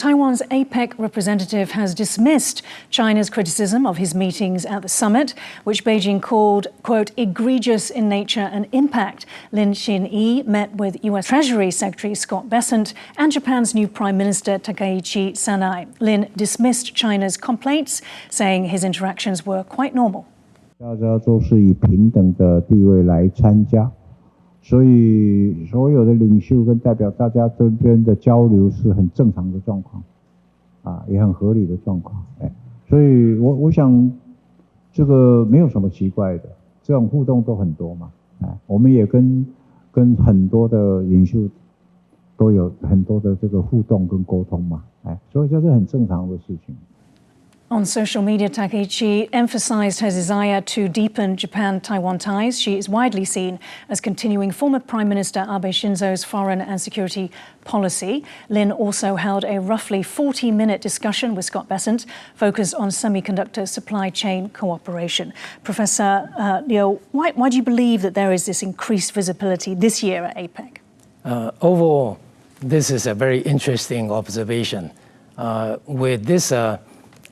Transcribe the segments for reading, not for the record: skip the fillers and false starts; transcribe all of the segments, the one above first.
Taiwan's APEC representative has dismissed China's criticism of his meetings at the summit, which Beijing called, quote, egregious in nature and impact. Lin Xin-yi met with U.S. Treasury Secretary Scott Bessent and Japan's new Prime Minister Takaichi Sanai. Lin dismissed China's complaints, saying his interactions were quite normal. 大家都是以平等的地位来参加。 所以，所有的领袖跟代表，大家这边的交流是很正常的状况，也很合理的状况，所以我想，这个没有什么奇怪的，这种互动都很多嘛，我们也跟很多的领袖都有很多的这个互动跟沟通嘛，所以这是很正常的事情。 On social media, Takaichi emphasized her desire to deepen Japan-Taiwan ties. She is widely seen as continuing former Prime Minister Abe Shinzo's foreign and security policy. Lin also held a roughly 40-minute discussion with Scott Bessent, focused on semiconductor supply chain cooperation. Professor Liu, why do you believe that there is this increased visibility this year at APEC? Overall, this is a very interesting observation. With this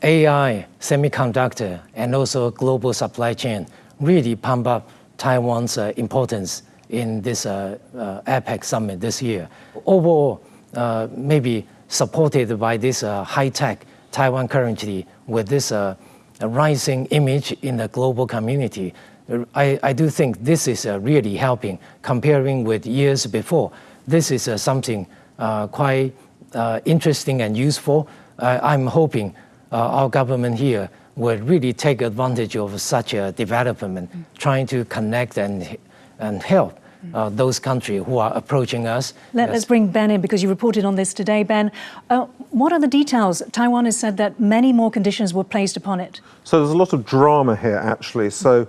AI, semiconductor, and also global supply chain really pump up Taiwan's importance in this APEC Summit this year. Overall, maybe supported by this high-tech Taiwan currently with this rising image in the global community, I do think this is really helping comparing with years before. This is something quite interesting and useful. I'm hoping our government here will really take advantage of such a development, trying to connect and help those countries who are approaching us. Let's bring Ben in because you reported on this today. Ben, what are the details? Taiwan has said that many more conditions were placed upon it. So there's a lot of drama here, actually. So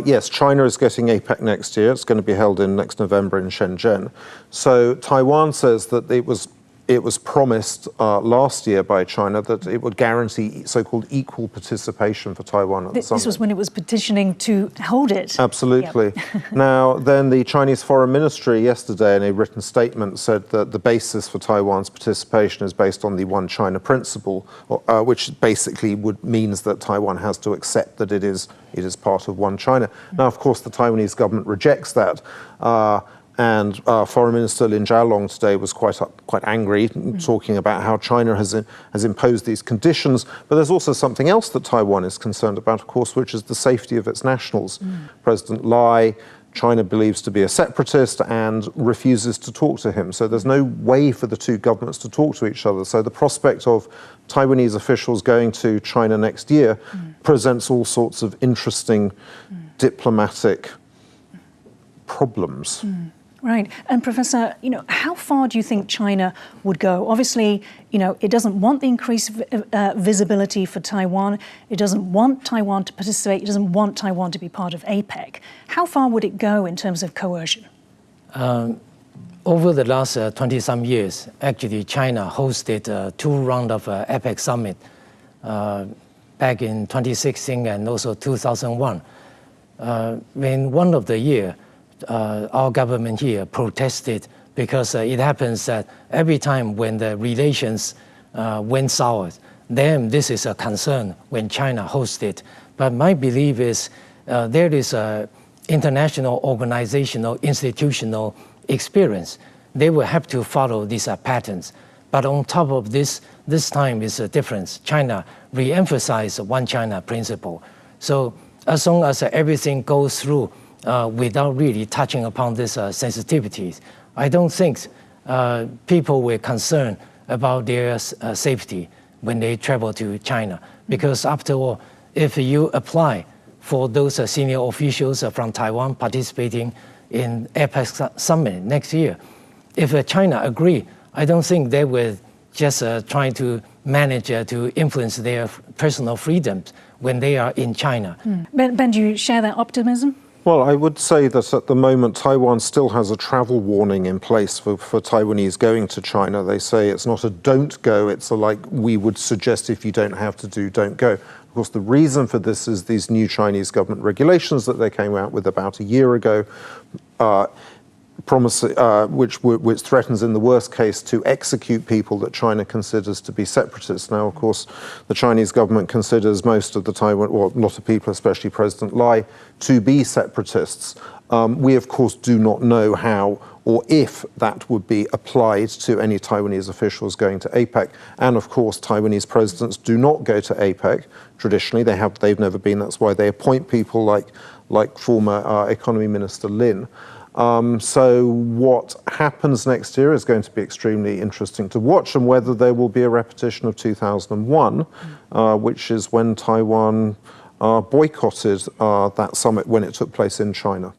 yes, China is getting APEC next year. It's going to be held in next November in Shenzhen. So Taiwan says that it was promised last year by China that it would guarantee so-called equal participation for Taiwan at the summit. This was when it was petitioning to hold it. Absolutely. Yep. Now, then the Chinese Foreign Ministry yesterday in a written statement said that the basis for Taiwan's participation is based on the One China principle, which basically means that Taiwan has to accept that it is part of One China. Now, of course, the Taiwanese government rejects that. And Foreign Minister Lin Jialong today was quite angry, talking about how China has imposed these conditions. But there's also something else that Taiwan is concerned about, of course, which is the safety of its nationals. President Lai, China believes to be a separatist and refuses to talk to him. So there's no way for the two governments to talk to each other. So the prospect of Taiwanese officials going to China next year presents all sorts of interesting diplomatic problems. Right. And Professor, how far do you think China would go? Obviously, it doesn't want the increased visibility for Taiwan. It doesn't want Taiwan to participate. It doesn't want Taiwan to be part of APEC. How far would it go in terms of coercion? Over the last 20-some years, actually, China hosted 2 rounds of APEC Summit back in 2016 and also 2001. In one of the years, our government here protested because it happens that every time when the relations went sour, then this is a concern when China hosts it. But my belief is there is an international organizational institutional experience. They will have to follow these patterns. But on top of this time is a difference. China re-emphasized One China principle. So as long as everything goes through without really touching upon these sensitivities, I don't think people were concerned about their safety when they travel to China. Because after all, if you apply for those senior officials from Taiwan participating in APEC Summit next year, if China agree, I don't think they will just trying to manage to influence their personal freedoms when they are in China. Ben, do you share that optimism? Well, I would say that at the moment, Taiwan still has a travel warning in place for Taiwanese going to China. They say it's not a don't go, it's a like we would suggest if you don't have to do, don't go. Of course, the reason for this is these new Chinese government regulations that they came out with about a year ago, which threatens in the worst case to execute people that China considers to be separatists. Now, of course, the Chinese government considers most of the Taiwan, or a lot of people, especially President Lai, to be separatists. We, of course, do not know how or if that would be applied to any Taiwanese officials going to APEC. And, of course, Taiwanese presidents do not go to APEC. Traditionally, they've never been. That's why they appoint people like former Economy Minister Lin. So what happens next year is going to be extremely interesting to watch, and whether there will be a repetition of 2001, which is when Taiwan boycotted that summit when it took place in China.